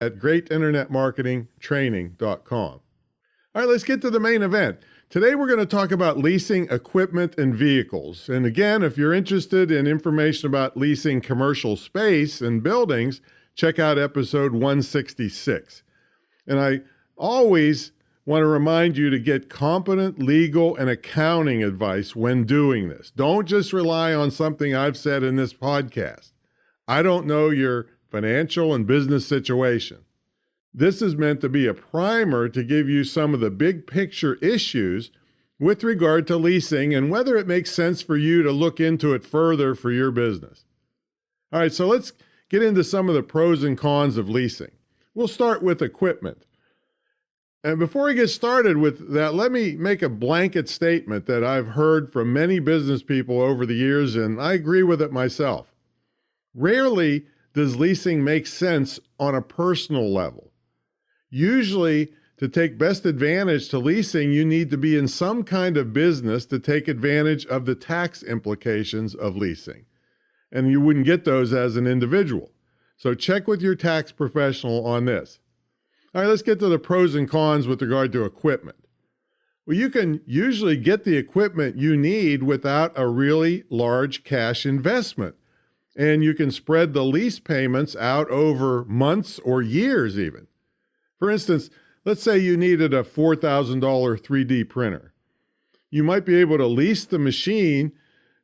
at greatinternetmarketingtraining.com. All right, let's get to the main event. Today we're going to talk about leasing equipment and vehicles. And again, if you're interested in information about leasing commercial space and buildings, check out episode 166. And I always want to remind you to get competent legal and accounting advice when doing this. Don't just rely on something I've said in this podcast. I don't know your financial and business situation. This is meant to be a primer to give you some of the big picture issues with regard to leasing and whether it makes sense for you to look into it further for your business. All right, so let's get into some of the pros and cons of leasing. We'll start with equipment. And before I get started with that, let me make a blanket statement that I've heard from many business people over the years, and I agree with it myself. Rarely does leasing make sense on a personal level. Usually, to take best advantage to leasing, you need to be in some kind of business to take advantage of the tax implications of leasing. And you wouldn't get those as an individual. So check with your tax professional on this. All right, let's get to the pros and cons with regard to equipment. Well, you can usually get the equipment you need without a really large cash investment. And you can spread the lease payments out over months or years even. For instance, let's say you needed a $4,000 3D printer. You might be able to lease the machine,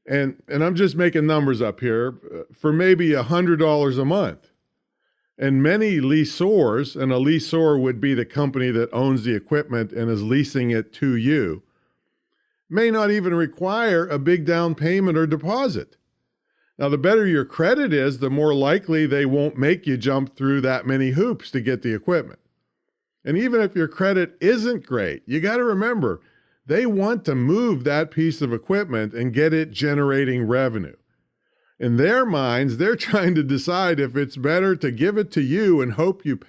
and I'm just making numbers up here, for maybe $100 a month. And many lessors, and a lessor would be the company that owns the equipment and is leasing it to you, may not even require a big down payment or deposit. Now, the better your credit is, the more likely they won't make you jump through that many hoops to get the equipment. And even if your credit isn't great, you got to remember, they want to move that piece of equipment and get it generating revenue. In their minds, they're trying to decide if it's better to give it to you and hope you pay